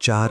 4